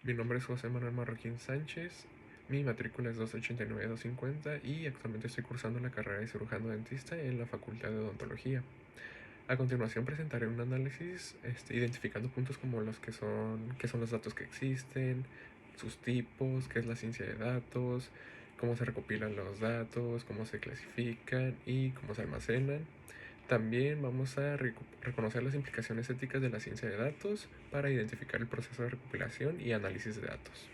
Mi nombre es José Manuel Marroquín Sánchez, mi matrícula es 289-250 y actualmente estoy cursando la carrera de cirujano dentista en la Facultad de Odontología. A continuación presentaré un análisis identificando puntos como los que son, qué son los datos que existen, sus tipos, qué es la ciencia de datos, cómo se recopilan los datos, cómo se clasifican y cómo se almacenan. También vamos a reconocer las implicaciones éticas de la ciencia de datos para identificar el proceso de recopilación y análisis de datos.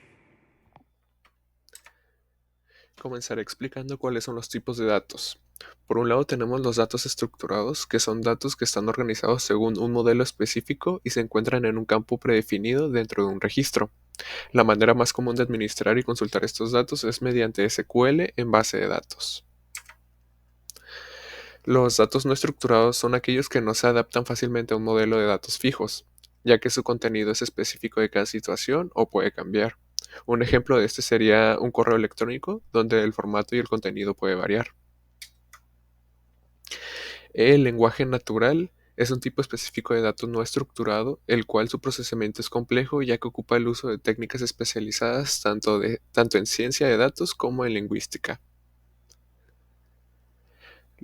Comenzaré explicando cuáles son los tipos de datos. Por un lado tenemos los datos estructurados, que son datos que están organizados según un modelo específico y se encuentran en un campo predefinido dentro de un registro. La manera más común de administrar y consultar estos datos es mediante SQL en base de datos. Los datos no estructurados son aquellos que no se adaptan fácilmente a un modelo de datos fijos, ya que su contenido es específico de cada situación o puede cambiar. Un ejemplo de este sería un correo electrónico, donde el formato y el contenido puede variar. El lenguaje natural es un tipo específico de datos no estructurado, el cual su procesamiento es complejo ya que ocupa el uso de técnicas especializadas tanto en ciencia de datos como en lingüística.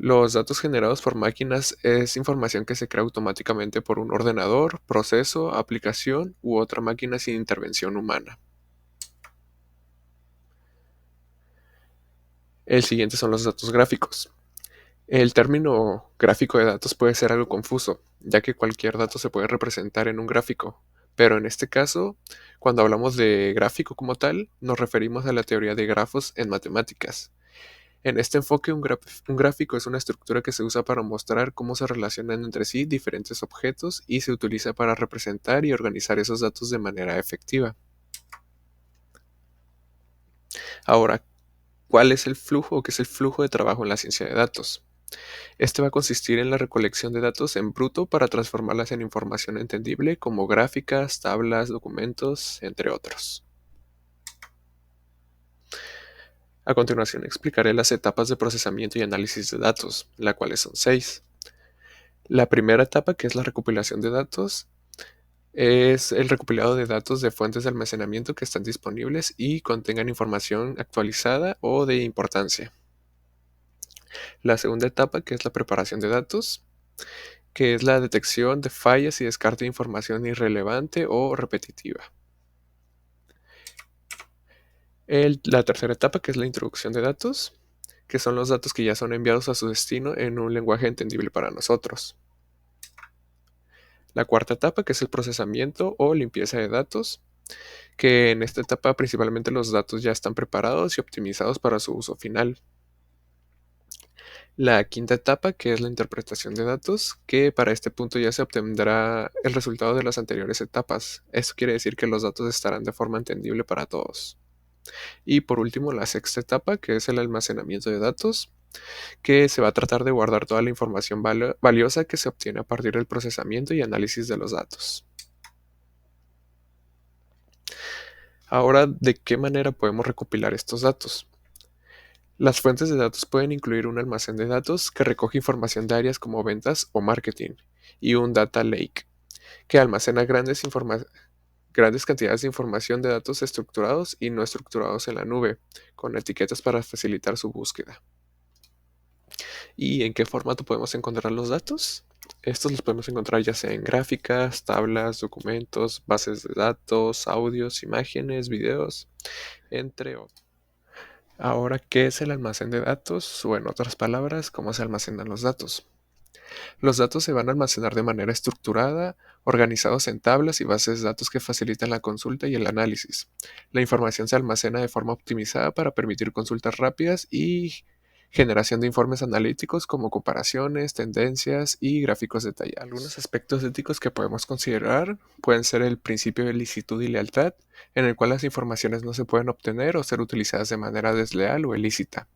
Los datos generados por máquinas es información que se crea automáticamente por un ordenador, proceso, aplicación u otra máquina sin intervención humana. El siguiente son los datos gráficos. El término gráfico de datos puede ser algo confuso, ya que cualquier dato se puede representar en un gráfico, pero en este caso, cuando hablamos de gráfico como tal, nos referimos a la teoría de grafos en matemáticas. En este enfoque, un gráfico es una estructura que se usa para mostrar cómo se relacionan entre sí diferentes objetos y se utiliza para representar y organizar esos datos de manera efectiva. Ahora, ¿cuál es el flujo o qué es el flujo de trabajo en la ciencia de datos? Este va a consistir en la recolección de datos en bruto para transformarlas en información entendible como gráficas, tablas, documentos, entre otros. A continuación explicaré las etapas de procesamiento y análisis de datos, las cuales son 6. La primera etapa, que es la recopilación de datos, es el recopilado de datos de fuentes de almacenamiento que están disponibles y contengan información actualizada o de importancia. La segunda etapa, que es la preparación de datos, que es la detección de fallas y descarte de información irrelevante o repetitiva. La tercera etapa, que es la introducción de datos, que son los datos que ya son enviados a su destino en un lenguaje entendible para nosotros. La cuarta etapa, que es el procesamiento o limpieza de datos, que en esta etapa principalmente los datos ya están preparados y optimizados para su uso final. La quinta etapa, que es la interpretación de datos, que para este punto ya se obtendrá el resultado de las anteriores etapas. Esto quiere decir que los datos estarán de forma entendible para todos. Y por último, la sexta etapa, que es el almacenamiento de datos, que se va a tratar de guardar toda la información valiosa que se obtiene a partir del procesamiento y análisis de los datos. Ahora, ¿de qué manera podemos recopilar estos datos? Las fuentes de datos pueden incluir un almacén de datos que recoge información de áreas como ventas o marketing, y un data lake, que almacena grandes cantidades de información de datos estructurados y no estructurados en la nube, con etiquetas para facilitar su búsqueda. ¿Y en qué formato podemos encontrar los datos? Estos los podemos encontrar ya sea en gráficas, tablas, documentos, bases de datos, audios, imágenes, videos, entre otros. Ahora, ¿qué es el almacén de datos? O en otras palabras, ¿cómo se almacenan los datos? Los datos se van a almacenar de manera estructurada, organizados en tablas y bases de datos que facilitan la consulta y el análisis. La información se almacena de forma optimizada para permitir consultas rápidas y generación de informes analíticos como comparaciones, tendencias y gráficos detallados. Algunos aspectos éticos que podemos considerar pueden ser el principio de licitud y lealtad, en el cual las informaciones no se pueden obtener o ser utilizadas de manera desleal o ilícita.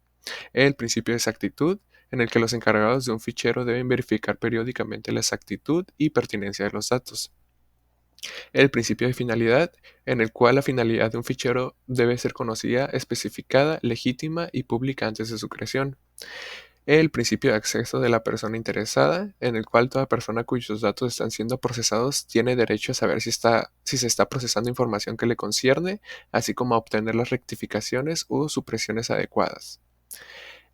El principio de exactitud, en el que los encargados de un fichero deben verificar periódicamente la exactitud y pertinencia de los datos. El principio de finalidad, en el cual la finalidad de un fichero debe ser conocida, especificada, legítima y pública antes de su creación. El principio de acceso de la persona interesada, en el cual toda persona cuyos datos están siendo procesados tiene derecho a saber si se está procesando información que le concierne, así como a obtener las rectificaciones u supresiones adecuadas.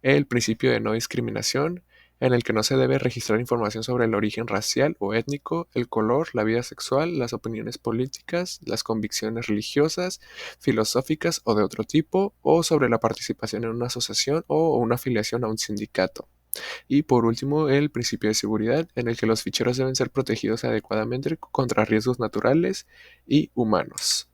El principio de no discriminación, en el que no se debe registrar información sobre el origen racial o étnico, el color, la vida sexual, las opiniones políticas, las convicciones religiosas, filosóficas o de otro tipo, o sobre la participación en una asociación o una afiliación a un sindicato. Y por último, el principio de seguridad, en el que los ficheros deben ser protegidos adecuadamente contra riesgos naturales y humanos.